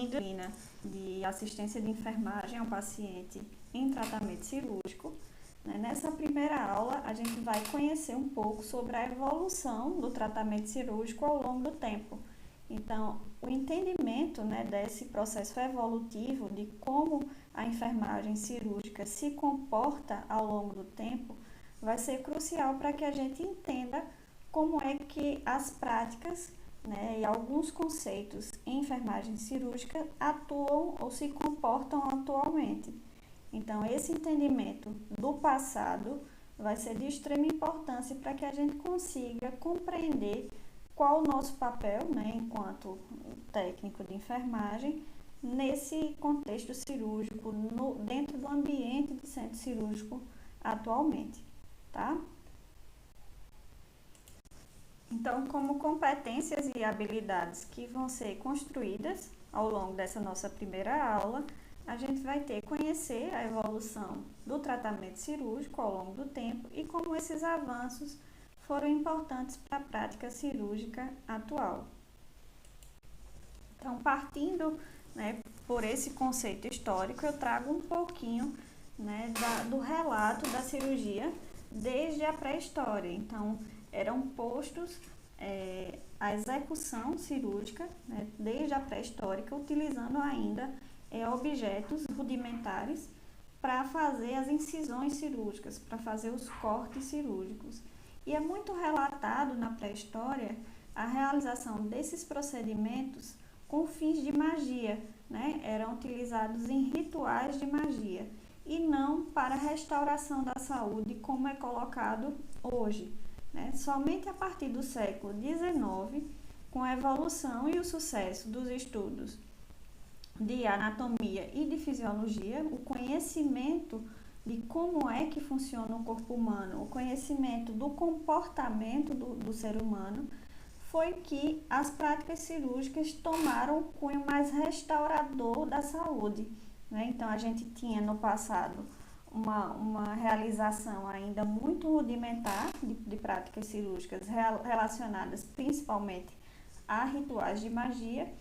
disciplina de assistência de enfermagem ao paciente em tratamento cirúrgico. Nessa primeira aula, a gente vai conhecer um pouco sobre a evolução do tratamento cirúrgico ao longo do tempo. Então, o entendimento, desse processo evolutivo, de como a enfermagem cirúrgica se comporta ao longo do tempo, vai ser crucial para que a gente entenda como é que as práticas, e alguns conceitos em enfermagem cirúrgica atuam ou se comportam atualmente. Então, esse entendimento do passado vai ser de extrema importância para que a gente consiga compreender qual o nosso papel, enquanto técnico de enfermagem, nesse contexto cirúrgico, dentro do ambiente de centro cirúrgico atualmente, tá? Então, como competências e habilidades que vão ser construídas ao longo dessa nossa primeira aula, a gente vai ter que conhecer a evolução do tratamento cirúrgico ao longo do tempo e como esses avanços foram importantes para a prática cirúrgica atual. Então, partindo por esse conceito histórico, eu trago um pouquinho do relato da cirurgia desde a pré-história. Então, eram postos a execução cirúrgica desde a pré-histórica, utilizando ainda objetos rudimentares para fazer as incisões cirúrgicas, para fazer os cortes cirúrgicos. E é muito relatado na pré-história a realização desses procedimentos com fins de magia, eram utilizados em rituais de magia e não para a restauração da saúde, como é colocado hoje. Somente a partir do século XIX, com a evolução e o sucesso dos estudos de anatomia e de fisiologia, o conhecimento de como é que funciona o corpo humano, o conhecimento do comportamento do ser humano, foi que as práticas cirúrgicas tomaram um cunho mais restaurador da saúde. Então, a gente tinha no passado uma realização ainda muito rudimentar de práticas cirúrgicas relacionadas principalmente a rituais de magia,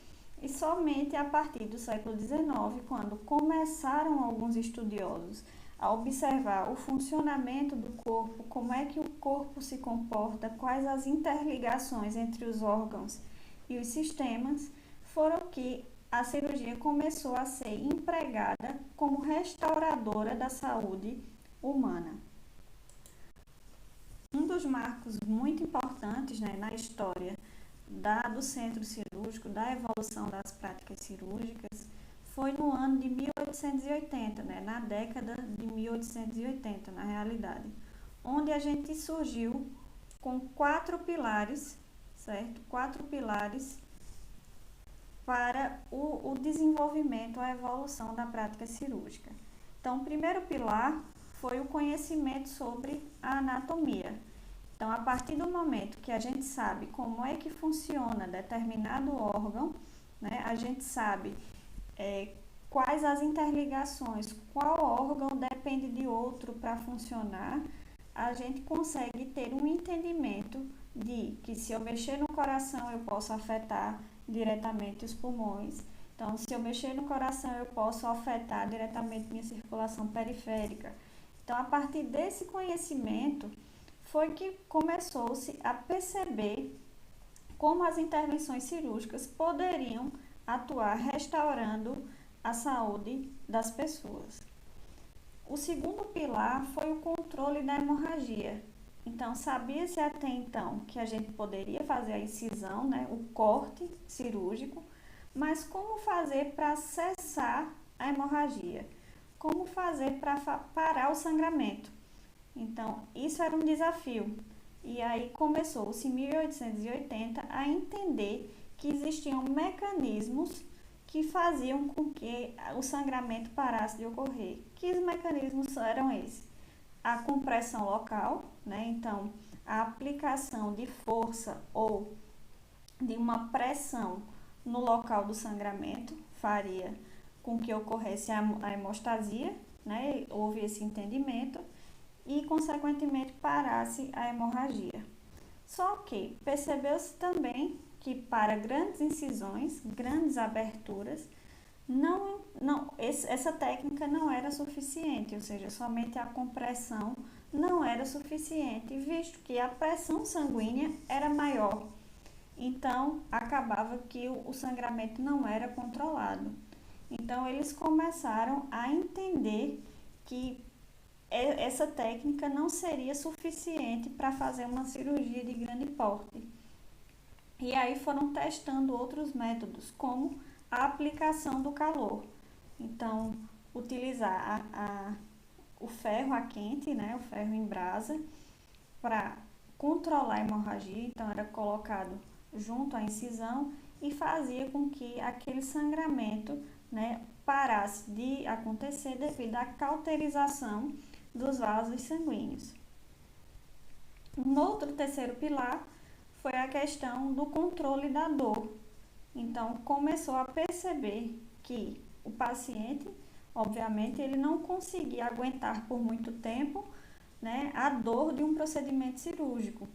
e somente a partir do século XIX, quando começaram alguns estudiosos a observar o funcionamento do corpo, como é que o corpo se comporta, quais as interligações entre os órgãos e os sistemas, foram que a cirurgia começou a ser empregada como restauradora da saúde humana. Um dos marcos muito importantes na história do centro cirúrgico, da evolução das práticas cirúrgicas, foi no ano de 1880, na década de 1880, na realidade, onde a gente surgiu com 4 pilares, certo? 4 pilares para o desenvolvimento, a evolução da prática cirúrgica. Então, o primeiro pilar foi o conhecimento sobre a anatomia. Então, a partir do momento que a gente sabe como é que funciona determinado órgão, a gente sabe quais as interligações, qual órgão depende de outro para funcionar, a gente consegue ter um entendimento de que se eu mexer no coração eu posso afetar diretamente os pulmões. Então, se eu mexer no coração eu posso afetar diretamente minha circulação periférica. Então, a partir desse conhecimento foi que começou-se a perceber como as intervenções cirúrgicas poderiam atuar restaurando a saúde das pessoas. O segundo pilar foi o controle da hemorragia. Então, sabia-se até então que a gente poderia fazer a incisão, o corte cirúrgico, mas como fazer para cessar a hemorragia? Como fazer para parar o sangramento? Então, isso era um desafio. E aí começou-se em 1880 a entender que existiam mecanismos que faziam com que o sangramento parasse de ocorrer. Que mecanismos eram esses? A compressão local, então a aplicação de força ou de uma pressão no local do sangramento faria com que ocorresse a hemostasia, houve esse entendimento e, consequentemente, parasse a hemorragia. Só que percebeu-se também que para grandes incisões, grandes aberturas, essa técnica não era suficiente, ou seja, somente a compressão não era suficiente, visto que a pressão sanguínea era maior. Então, acabava que o sangramento não era controlado. Então, eles começaram a entender que essa técnica não seria suficiente para fazer uma cirurgia de grande porte. E aí foram testando outros métodos, como a aplicação do calor. Então, utilizar o ferro a quente, né, o ferro em brasa, para controlar a hemorragia. Então, era colocado junto à incisão e fazia com que aquele sangramento, né, parasse de acontecer devido à cauterização dos vasos sanguíneos. Um outro terceiro pilar foi a questão do controle da dor. Então, começou a perceber que o paciente, obviamente, ele não conseguia aguentar por muito tempo, né, a dor de um procedimento cirúrgico.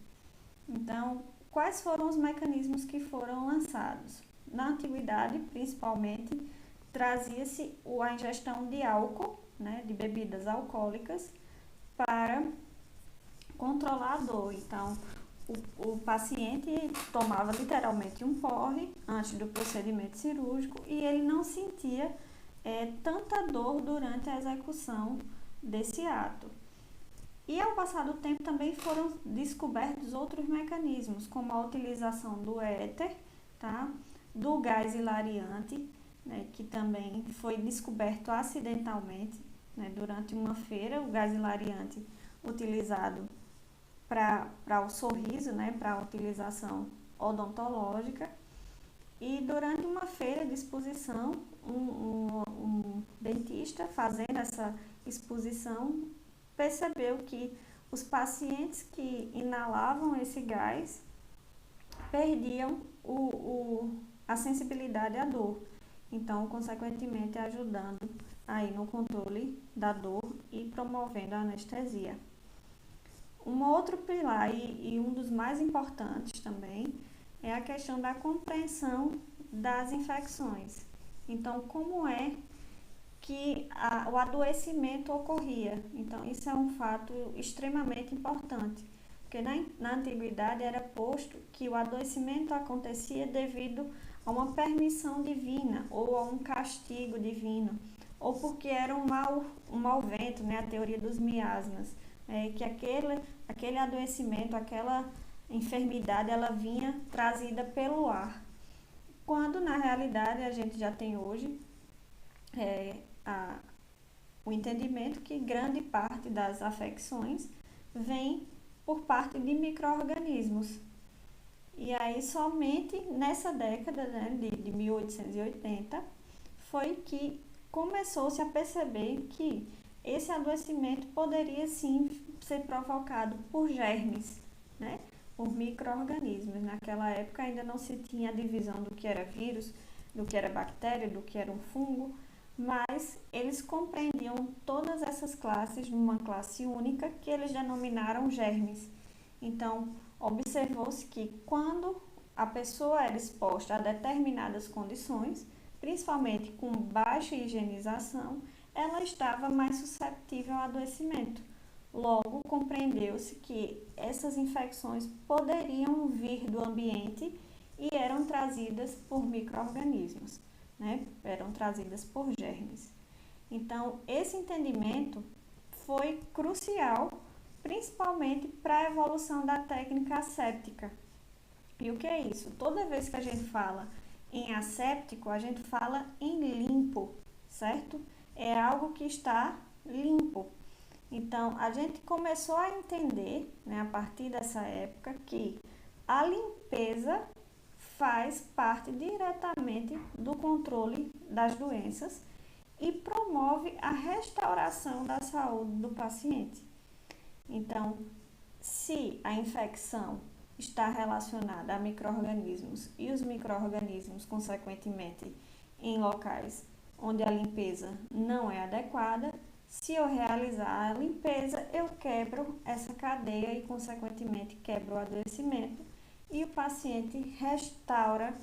Então, quais foram os mecanismos que foram lançados? Na antiguidade, principalmente, trazia-se a ingestão de álcool, né, de bebidas alcoólicas, para controlar a dor. Então, o paciente tomava literalmente um porre antes do procedimento cirúrgico e ele não sentia tanta dor durante a execução desse ato. E ao passar do tempo também foram descobertos outros mecanismos, como a utilização do éter, tá? Do gás hilariante, né? Que também foi descoberto acidentalmente, né? Durante uma feira, o gás hilariante utilizado para o sorriso, né? Para a utilização odontológica. E durante uma feira de exposição, um dentista fazendo essa exposição percebeu que os pacientes que inalavam esse gás perdiam a sensibilidade à dor. Então, consequentemente, ajudando aí no controle da dor e promovendo a anestesia. Um outro pilar e um dos mais importantes também é a questão da compreensão das infecções. Então, como é que o adoecimento ocorria? Então, isso é um fato extremamente importante, porque na antiguidade era posto que o adoecimento acontecia devido a uma permissão divina ou a um castigo divino, ou porque era um mau vento, né? A teoria dos miasmas, que aquele adoecimento, aquela enfermidade, ela vinha trazida pelo ar, quando na realidade a gente já tem hoje o entendimento que grande parte das afecções vem por parte de micro-organismos. E aí somente nessa década, né, de 1880 foi que começou-se a perceber que esse adoecimento poderia sim ser provocado por germes, né, por micro-organismos. Naquela época ainda não se tinha a divisão do que era vírus, do que era bactéria, do que era um fungo, mas eles compreendiam todas essas classes numa classe única que eles denominaram germes. Então, observou-se que quando a pessoa era exposta a determinadas condições, principalmente com baixa higienização, ela estava mais suscetível ao adoecimento. Logo, compreendeu-se que essas infecções poderiam vir do ambiente e eram trazidas por micro-organismos, né? Eram trazidas por germes. Então, esse entendimento foi crucial, principalmente para a evolução da técnica asséptica. E o que é isso? Toda vez que a gente fala em asséptico, a gente fala em limpo, certo? É algo que está limpo. Então, a gente começou a entender, né, a partir dessa época, que a limpeza faz parte diretamente do controle das doenças e promove a restauração da saúde do paciente. Então, se a infecção está relacionada a micro-organismos e os micro-organismos, consequentemente, em locais onde a limpeza não é adequada, se eu realizar a limpeza, eu quebro essa cadeia e, consequentemente, quebro o adoecimento e o paciente restaura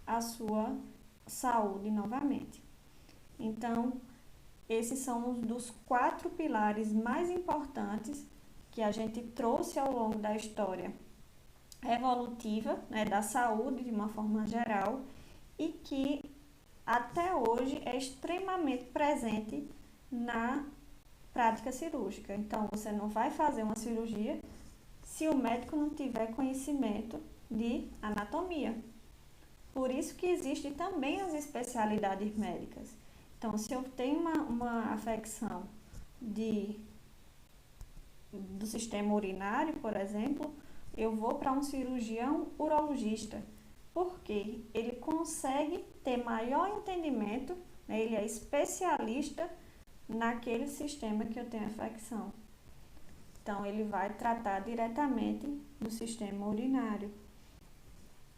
a sua saúde novamente. Então, esses são um dos 4 pilares mais importantes que a gente trouxe ao longo da história evolutiva, né, da saúde de uma forma geral, e que até hoje é extremamente presente na prática cirúrgica. Então, você não vai fazer uma cirurgia se o médico não tiver conhecimento de anatomia. Por isso que existem também as especialidades médicas. Então, se eu tenho uma afecção do sistema urinário, por exemplo, eu vou para um cirurgião urologista, porque ele consegue ter maior entendimento, né? Ele é especialista naquele sistema que eu tenho afecção. Então, ele vai tratar diretamente do sistema urinário.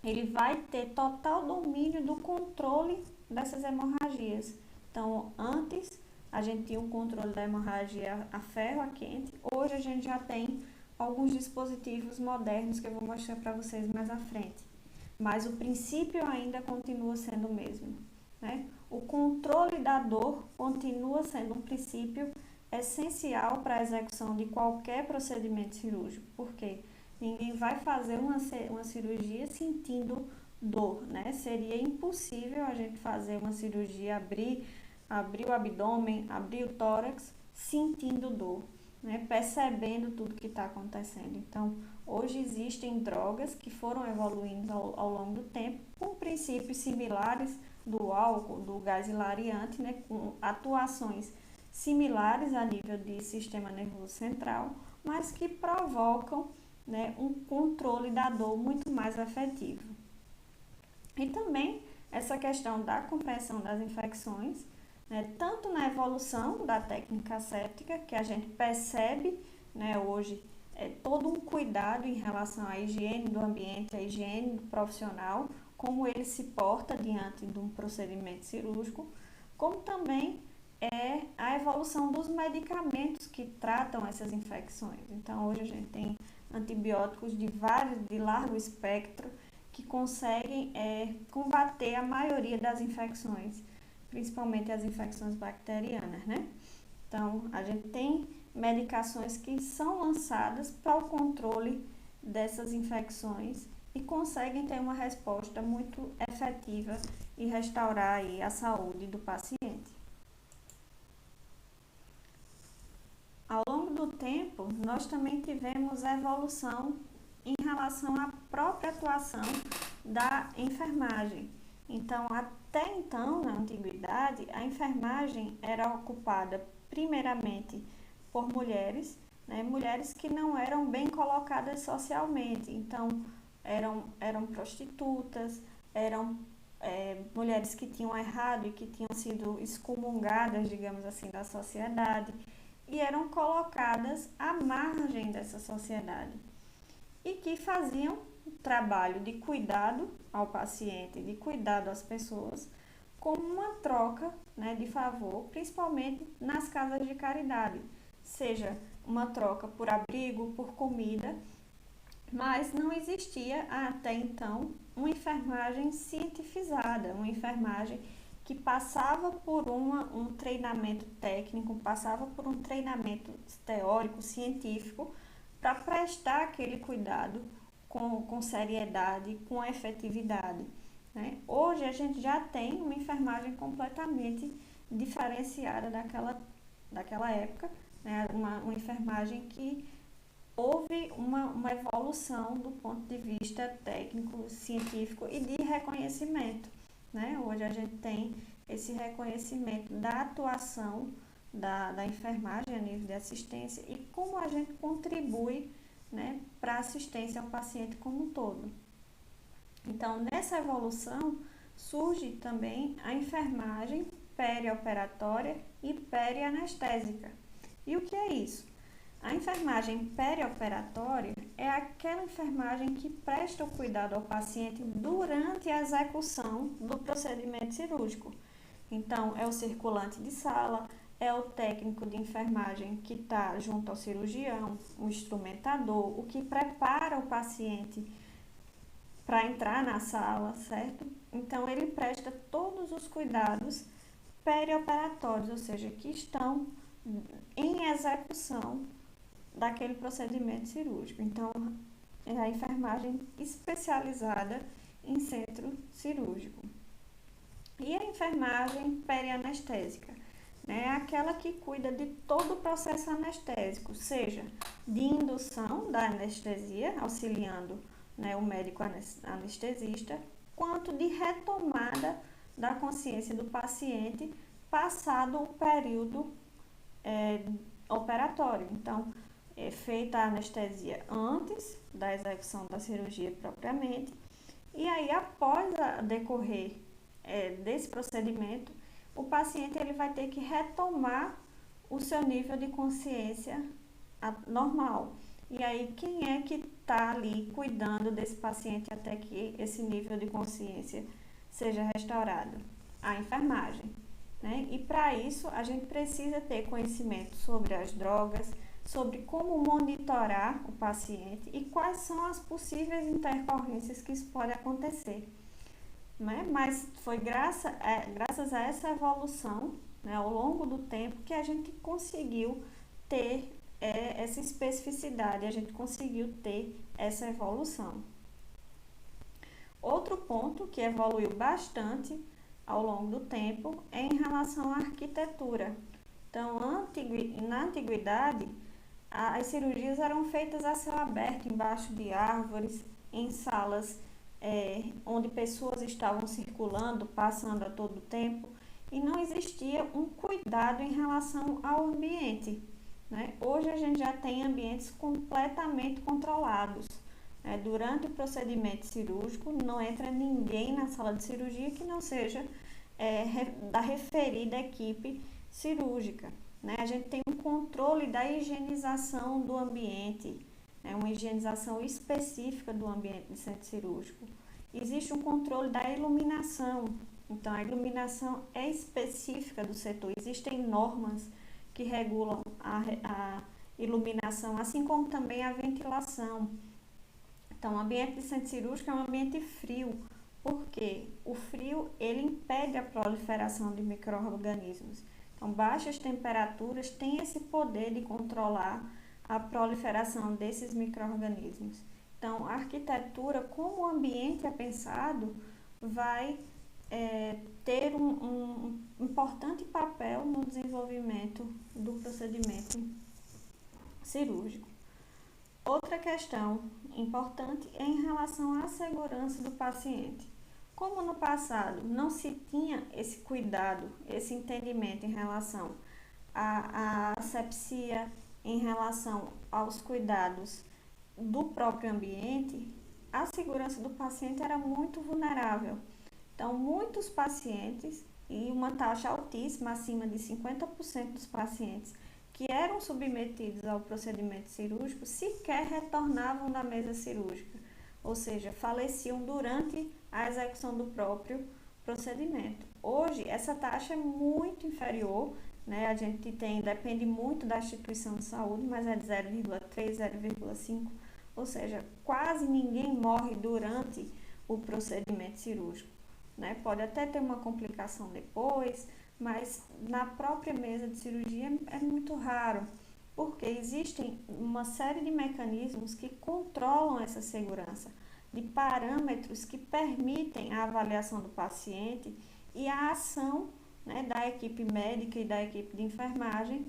Ele vai ter total domínio do controle dessas hemorragias. Então, antes a gente tinha um controle da hemorragia a ferro, a quente. Hoje a gente já tem alguns dispositivos modernos que eu vou mostrar para vocês mais à frente. Mas o princípio ainda continua sendo o mesmo, né? O controle da dor continua sendo um princípio essencial para a execução de qualquer procedimento cirúrgico. Por quê? Ninguém vai fazer uma cirurgia sentindo dor, né? Seria impossível a gente fazer uma cirurgia, abrir o abdômen, abrir o tórax, sentindo dor, né? Percebendo tudo que está acontecendo. Então, hoje existem drogas que foram evoluindo ao longo do tempo, com princípios similares do álcool, do gás hilariante, né? Com atuações similares a nível de sistema nervoso central, mas que provocam, né, um controle da dor muito mais efetivo. E também essa questão da compreensão das infecções, né, tanto na evolução da técnica asséptica, que a gente percebe, né, hoje todo um cuidado em relação à higiene do ambiente, à higiene do profissional, como ele se porta diante de um procedimento cirúrgico, como também a evolução dos medicamentos que tratam essas infecções. Então, hoje a gente tem antibióticos de largo espectro que conseguem combater a maioria das infecções, principalmente as infecções bacterianas, né? Então, a gente tem medicações que são lançadas para o controle dessas infecções e conseguem ter uma resposta muito efetiva e restaurar aí a saúde do paciente. Ao longo do tempo, nós também tivemos evolução em relação à própria atuação da enfermagem. Então, até então, na antiguidade, a enfermagem era ocupada primeiramente por mulheres, né, mulheres que não eram bem colocadas socialmente. Então, eram prostitutas, eram mulheres que tinham errado e que tinham sido excomungadas, digamos assim, da sociedade, e eram colocadas à margem dessa sociedade e que faziam o trabalho de cuidado ao paciente, de cuidado às pessoas, como uma troca, né, de favor, principalmente nas casas de caridade, seja uma troca por abrigo, por comida, mas não existia até então uma enfermagem cientificada, uma enfermagem que passava por um treinamento técnico, passava por um treinamento teórico, científico, para prestar aquele cuidado com seriedade, com efetividade, né? Hoje a gente já tem uma enfermagem completamente diferenciada daquela época, né? Uma enfermagem que houve uma evolução do ponto de vista técnico, científico e de reconhecimento, né? Hoje a gente tem esse reconhecimento da atuação da enfermagem a nível de assistência e como a gente contribui, né, para a assistência ao paciente como um todo. Então, nessa evolução, surge também a enfermagem perioperatória e perianestésica. E o que é isso? A enfermagem perioperatória é aquela enfermagem que presta o cuidado ao paciente durante a execução do procedimento cirúrgico. Então, é o circulante de sala, é o técnico de enfermagem que está junto ao cirurgião, o instrumentador, o que prepara o paciente para entrar na sala, certo? Então, ele presta todos os cuidados perioperatórios, ou seja, que estão em execução daquele procedimento cirúrgico. Então, é a enfermagem especializada em centro cirúrgico. E a enfermagem perianestésica, né, é aquela que cuida de todo o processo anestésico, seja de indução da anestesia, auxiliando, né, o médico anestesista, quanto de retomada da consciência do paciente passado o período operatório. Então, é feita a anestesia antes da execução da cirurgia propriamente, e aí após decorrer desse procedimento, o paciente ele vai ter que retomar o seu nível de consciência normal. E aí, quem é que está ali cuidando desse paciente até que esse nível de consciência seja restaurado? A enfermagem, né? E para isso, a gente precisa ter conhecimento sobre as drogas, sobre como monitorar o paciente e quais são as possíveis intercorrências que isso pode acontecer. Né? Mas foi graças a essa evolução, né, ao longo do tempo, que a gente conseguiu ter essa especificidade, a gente conseguiu ter essa evolução. Outro ponto que evoluiu bastante ao longo do tempo é em relação à arquitetura. Então, na antiguidade, as cirurgias eram feitas a céu aberto, embaixo de árvores, em salas onde pessoas estavam circulando, passando a todo tempo, e não existia um cuidado em relação ao ambiente. Né? Hoje a gente já tem ambientes completamente controlados. Durante o procedimento cirúrgico, não entra ninguém na sala de cirurgia que não seja da referida equipe cirúrgica. Né? A gente tem um controle da higienização do ambiente, uma higienização específica do ambiente de centro cirúrgico. Existe um controle da iluminação, então a iluminação é específica do setor. Existem normas que regulam a iluminação, assim como também a ventilação. Então, o ambiente de centro cirúrgico é um ambiente frio, porque o frio ele impede a proliferação de micro-organismos. Então, baixas temperaturas têm esse poder de controlar a proliferação desses micro-organismos. Então, a arquitetura, como o ambiente é pensado, vai ter um importante papel no desenvolvimento do procedimento cirúrgico. Outra questão importante é em relação à segurança do paciente. Como no passado não se tinha esse cuidado, esse entendimento em relação à asepsia, em relação aos cuidados do próprio ambiente, a segurança do paciente era muito vulnerável. Então, muitos pacientes, e uma taxa altíssima, acima de 50% dos pacientes que eram submetidos ao procedimento cirúrgico, sequer retornavam da mesa cirúrgica, ou seja, faleciam durante a execução do próprio procedimento. Hoje, essa taxa é muito inferior, né? A gente depende muito da instituição de saúde, mas é de 0,3, 0,5, ou seja, quase ninguém morre durante o procedimento cirúrgico. Né? Pode até ter uma complicação depois, mas na própria mesa de cirurgia é muito raro, porque existem uma série de mecanismos que controlam essa segurança, de parâmetros que permitem a avaliação do paciente e a ação, né, da equipe médica e da equipe de enfermagem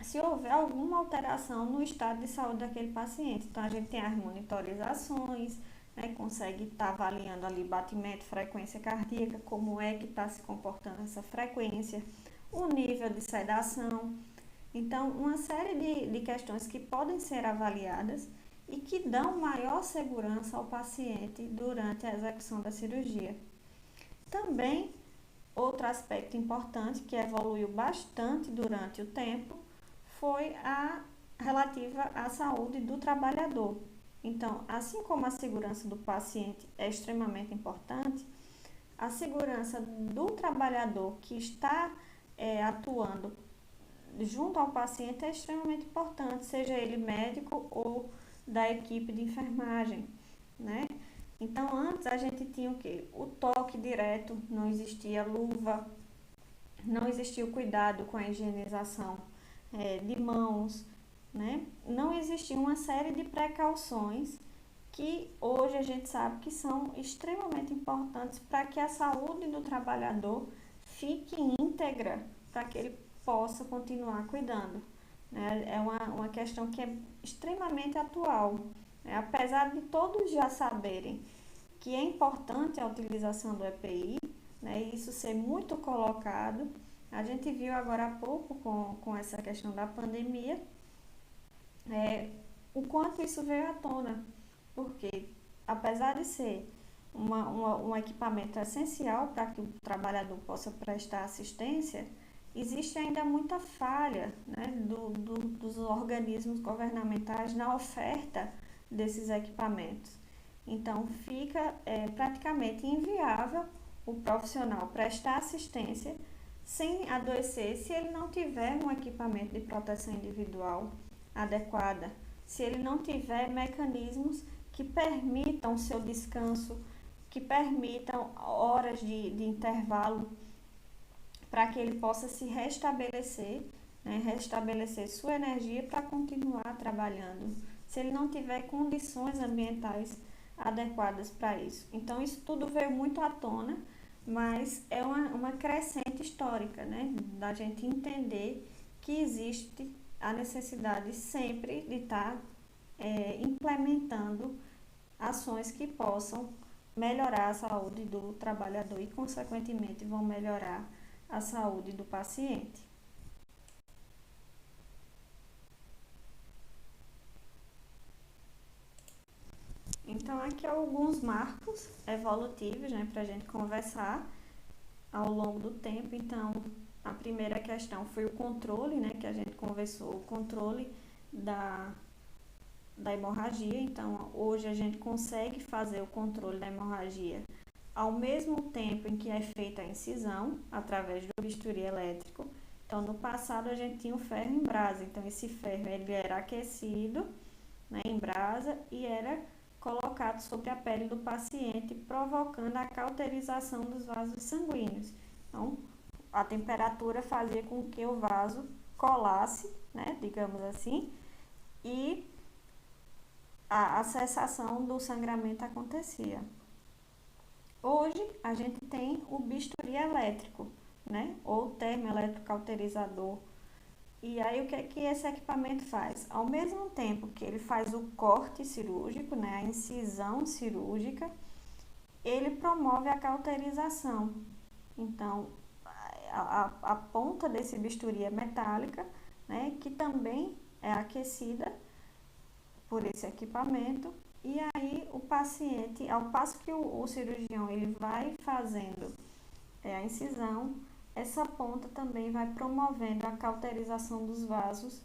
se houver alguma alteração no estado de saúde daquele paciente. Então, a gente tem as monitorizações, né, consegue estar avaliando ali batimento, frequência cardíaca, como é que está se comportando essa frequência, o nível de sedação. Então, uma série de questões que podem ser avaliadas e que dão maior segurança ao paciente durante a execução da cirurgia. Também, outro aspecto importante que evoluiu bastante durante o tempo foi a relativa à saúde do trabalhador. Então, assim como a segurança do paciente é extremamente importante, a segurança do trabalhador que está atuando junto ao paciente é extremamente importante, seja ele médico ou da equipe de enfermagem, né? Então, antes a gente tinha o quê? O toque direto, não existia luva, não existiu cuidado com a higienização de mãos, né? Não existia uma série de precauções que hoje a gente sabe que são extremamente importantes para que a saúde do trabalhador fique íntegra, para que ele possa continuar cuidando. Né? É uma questão que é extremamente atual. Né? Apesar de todos já saberem que é importante a utilização do EPI, né? Isso ser muito colocado, a gente viu agora há pouco com essa questão da pandemia, o quanto isso veio à tona, porque apesar de ser um equipamento essencial para que o trabalhador possa prestar assistência, existe ainda muita falha, né, dos organismos governamentais na oferta desses equipamentos. Então, fica praticamente inviável o profissional prestar assistência sem adoecer se ele não tiver um equipamento de proteção individual adequada, se ele não tiver mecanismos que permitam o seu descanso, que permitam horas de intervalo para que ele possa se restabelecer, né, restabelecer sua energia para continuar trabalhando, se ele não tiver condições ambientais adequadas para isso. Então, isso tudo veio muito à tona, mas é uma crescente histórica, né, da gente entender que existe a necessidade sempre de estar implementando ações que possam melhorar a saúde do trabalhador e, consequentemente, vão melhorar a saúde do paciente. Então, aqui alguns marcos evolutivos, né, para a gente conversar ao longo do tempo. Então, a primeira questão foi o controle, né, que a gente conversou, o controle da hemorragia. Então, hoje a gente consegue fazer o controle da hemorragia ao mesmo tempo em que é feita a incisão, através do bisturi elétrico. Então, no passado a gente tinha o ferro em brasa, então esse ferro ele era aquecido, né, em brasa e era colocado sobre a pele do paciente, provocando a cauterização dos vasos sanguíneos. Então, a temperatura fazia com que o vaso colasse, né, digamos assim, e a cessação do sangramento acontecia. Hoje, a gente tem o bisturi elétrico, né, ou termoeletrocauterizador. E aí, o que é que esse equipamento faz? Ao mesmo tempo que ele faz o corte cirúrgico, né, a incisão cirúrgica, ele promove a cauterização. Então, a ponta desse bisturi é metálica, né, que também é aquecida por esse equipamento. E aí, o paciente, ao passo que o cirurgião ele vai fazendo a incisão, essa ponta também vai promovendo a cauterização dos vasos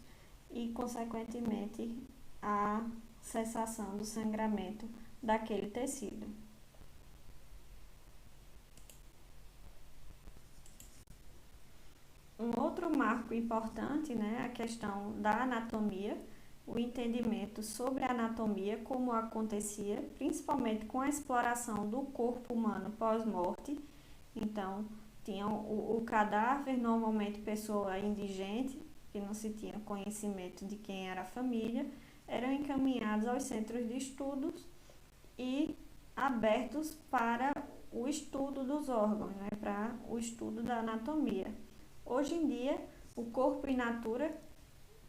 e, consequentemente, a cessação do sangramento daquele tecido. Um outro marco importante, né, é a questão da anatomia, o entendimento sobre a anatomia, como acontecia, principalmente com a exploração do corpo humano pós-morte. Então, tinham o cadáver, normalmente pessoa indigente, que não se tinha conhecimento de quem era a família, eram encaminhados aos centros de estudos e abertos para o estudo dos órgãos, né, para o estudo da anatomia. Hoje em dia, o corpo in natura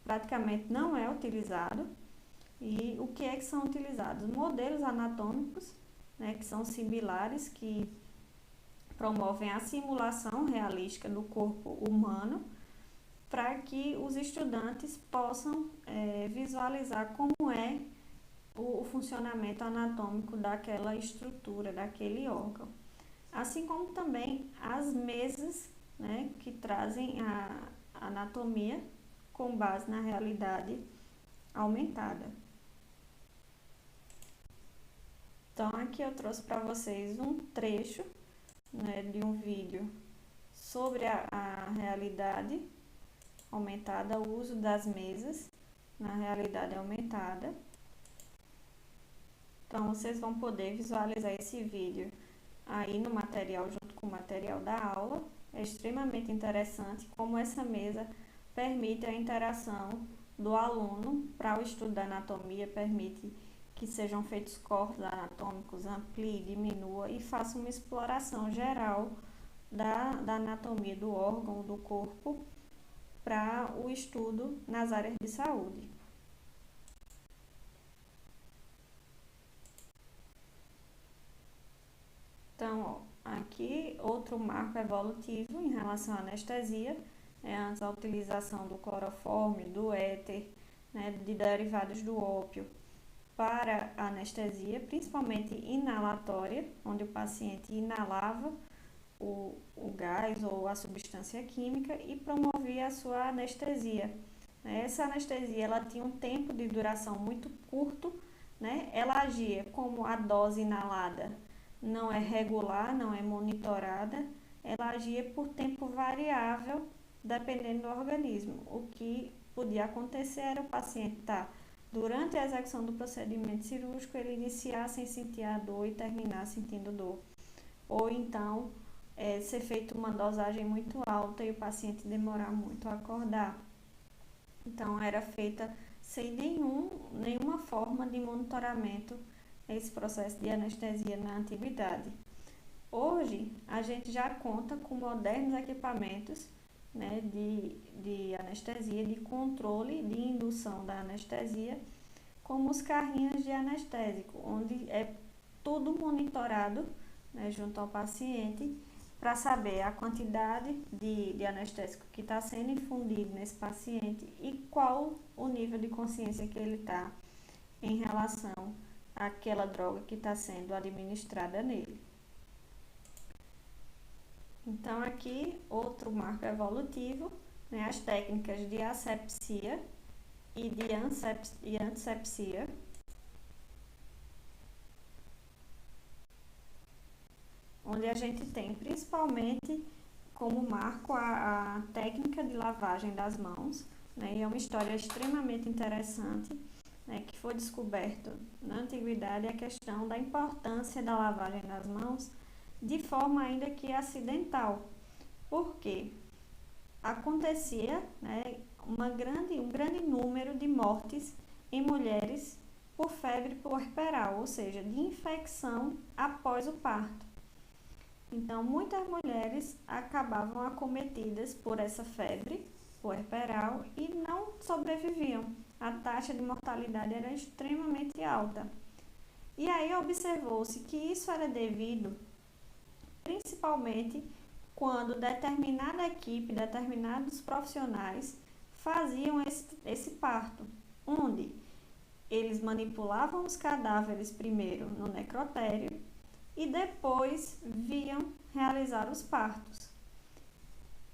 praticamente não é utilizado. E o que é que são utilizados? Modelos anatômicos, né, que são similares, que promovem a simulação realística do corpo humano, para que os estudantes possam visualizar como é o funcionamento anatômico daquela estrutura, daquele órgão. Assim como também as mesas, né, que trazem a anatomia com base na realidade aumentada. Então, aqui eu trouxe para vocês um trecho, né, de um vídeo sobre a realidade aumentada, o uso das mesas na realidade aumentada. Então, vocês vão poder visualizar esse vídeo aí no material, junto com o material da aula. é extremamente interessante como essa mesa permite a interação do aluno para o estudo da anatomia, permite que sejam feitos cortes anatômicos, amplie, diminua e faça uma exploração geral da anatomia do órgão, do corpo, para o estudo nas áreas de saúde. Então, aqui outro marco evolutivo em relação à anestesia é antes a utilização do cloroforme, do éter, né, de derivados do ópio para a anestesia, principalmente inalatória, onde o paciente inalava o gás ou a substância química e promovia a sua anestesia. Essa anestesia ela tinha um tempo de duração muito curto, né? Ela agia como a dose inalada não é regular, não é monitorada, ela agia por tempo variável, dependendo do organismo. O que podia acontecer era o paciente estar, durante a execução do procedimento cirúrgico, ele iniciar sem sentir a dor e terminar sentindo dor. Ou então, ser feita uma dosagem muito alta e o paciente demorar muito a acordar. Então, era feita sem nenhuma forma de monitoramento esse processo de anestesia na antiguidade. Hoje, a gente já conta com modernos equipamentos, né, de anestesia, de controle de indução da anestesia, como os carrinhos de anestésico, onde é tudo monitorado, né, junto ao paciente, para saber a quantidade de anestésico que está sendo infundido nesse paciente e qual o nível de consciência que ele está em relação àquela droga que está sendo administrada nele. Então, aqui, outro marco evolutivo, né, as técnicas de asepsia e de antisepsia, onde a gente tem principalmente como marco a técnica de lavagem das mãos, né, e é uma história extremamente interessante, né, que foi descoberto na antiguidade a questão da importância da lavagem das mãos de forma ainda que acidental, porque acontecia, né, um grande número de mortes em mulheres por febre puerperal, ou seja, de infecção após o parto. Então, muitas mulheres acabavam acometidas por essa febre puerperal e não sobreviviam. A taxa de mortalidade era extremamente alta. E aí observou-se que isso era devido principalmente quando determinada equipe, determinados profissionais faziam esse parto, onde eles manipulavam os cadáveres primeiro no necrotério e depois vinham realizar os partos.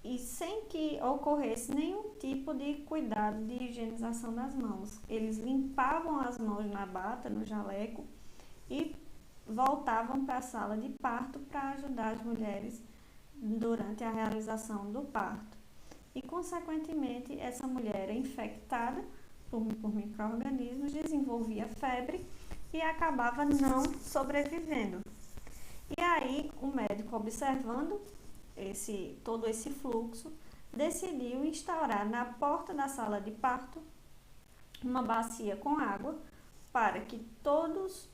E sem que ocorresse nenhum tipo de cuidado de higienização das mãos. Eles limpavam as mãos na bata, no jaleco e voltavam para a sala de parto para ajudar as mulheres durante a realização do parto. E, consequentemente, essa mulher é infectada por micro-organismos, desenvolvia febre e acabava não sobrevivendo. E aí, o médico, observando todo esse fluxo, decidiu instaurar na porta da sala de parto uma bacia com água para que todos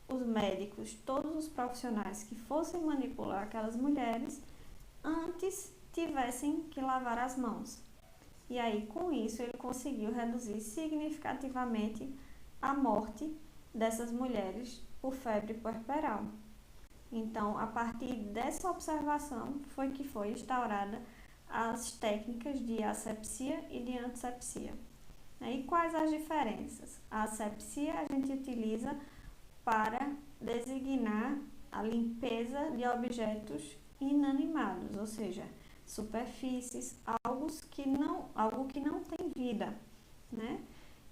os médicos, todos os profissionais que fossem manipular aquelas mulheres, antes tivessem que lavar as mãos. E aí, com isso, ele conseguiu reduzir significativamente a morte dessas mulheres por febre puerperal. Então, a partir dessa observação foi que foi instaurada as técnicas de asepsia e de antisepsia. E quais as diferenças? A asepsia a gente utiliza para designar a limpeza de objetos inanimados, ou seja, superfícies, algo que não tem vida, né?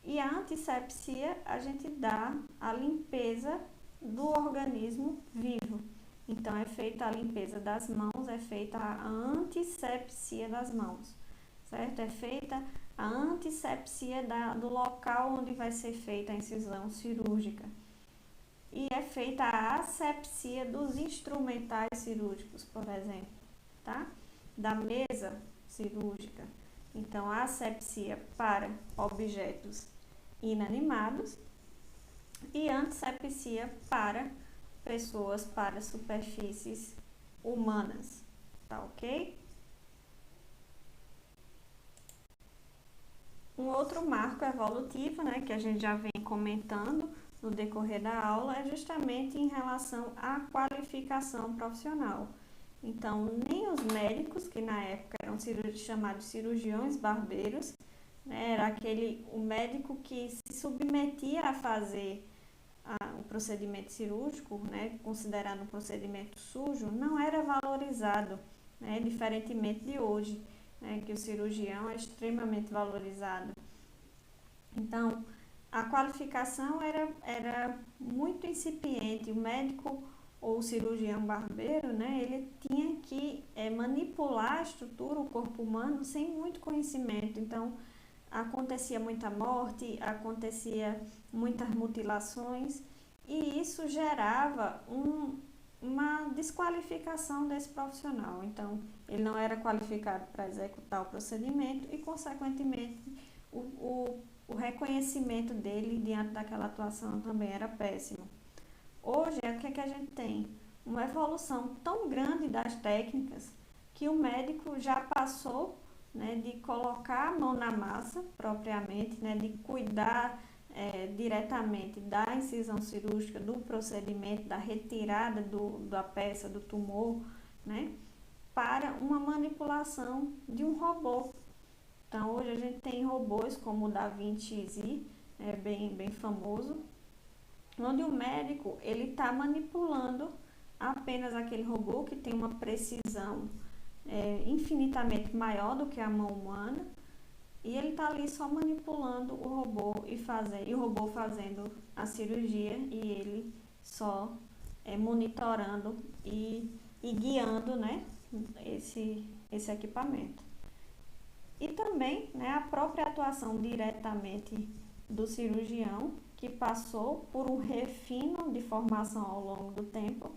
E a antisepsia a gente dá a limpeza do organismo vivo. Então, é feita a limpeza das mãos, é feita a antisepsia das mãos, certo? É feita a antisepsia do local onde vai ser feita a incisão cirúrgica. E é feita a asepsia dos instrumentais cirúrgicos, por exemplo, tá? da mesa cirúrgica. Então, a asepsia para objetos inanimados e antisepsia para pessoas, para superfícies humanas, tá ok? Um outro marco evolutivo, né, que a gente já vem comentando no decorrer da aula, é justamente em relação à qualificação profissional. Então, nem os médicos, que na época eram chamados cirurgiões barbeiros, né, era o médico que se submetia a fazer o procedimento cirúrgico, né, considerado um procedimento sujo, não era valorizado, né, diferentemente de hoje, né, que o cirurgião é extremamente valorizado. Então, a qualificação era muito incipiente. O médico ou o cirurgião barbeiro, né, ele tinha que manipular a estrutura, o corpo humano, sem muito conhecimento. Então, acontecia muita morte, acontecia muitas mutilações, e isso gerava uma desqualificação desse profissional. Então, ele não era qualificado para executar o procedimento e, consequentemente, o reconhecimento dele diante daquela atuação também era péssimo. Hoje, o que a gente tem? Uma evolução tão grande das técnicas que o médico já passou, né, de colocar a mão na massa propriamente, né, de cuidar diretamente da incisão cirúrgica, do procedimento, da retirada da peça, do tumor, né, para uma manipulação de um robô. Então, hoje a gente tem robôs como o Da Vinci Z, bem famoso, onde o médico ele está manipulando apenas aquele robô que tem uma precisão infinitamente maior do que a mão humana, e ele está ali só manipulando o robô e o robô fazendo a cirurgia e ele só monitorando e guiando, né, esse equipamento. E também, né, a própria atuação diretamente do cirurgião, que passou por um refino de formação ao longo do tempo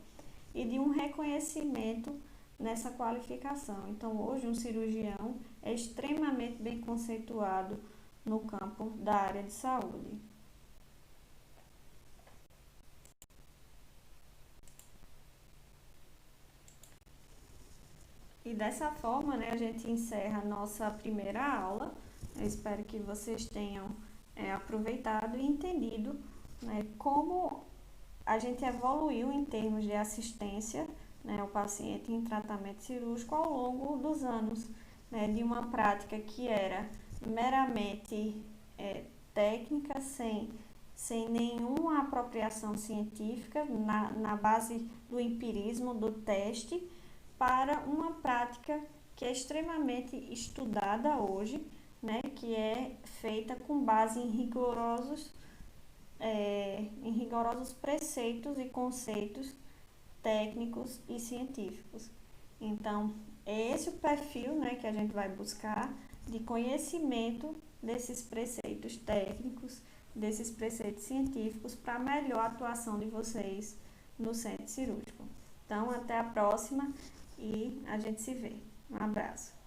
e de um reconhecimento nessa qualificação. Então, hoje, um cirurgião é extremamente bem conceituado no campo da área de saúde. E dessa forma, né, a gente encerra a nossa primeira aula. Eu espero que vocês tenham aproveitado e entendido, né, como a gente evoluiu em termos de assistência, né, ao paciente em tratamento cirúrgico ao longo dos anos, né, de uma prática que era meramente técnica, sem nenhuma apropriação científica, na base do empirismo, do teste, para uma prática que é extremamente estudada hoje, né, que é feita com base em rigorosos preceitos e conceitos técnicos e científicos. Então, é esse o perfil, né, que a gente vai buscar de conhecimento desses preceitos técnicos, desses preceitos científicos, para a melhor atuação de vocês no centro cirúrgico. Então, até a próxima e a gente se vê. Um abraço.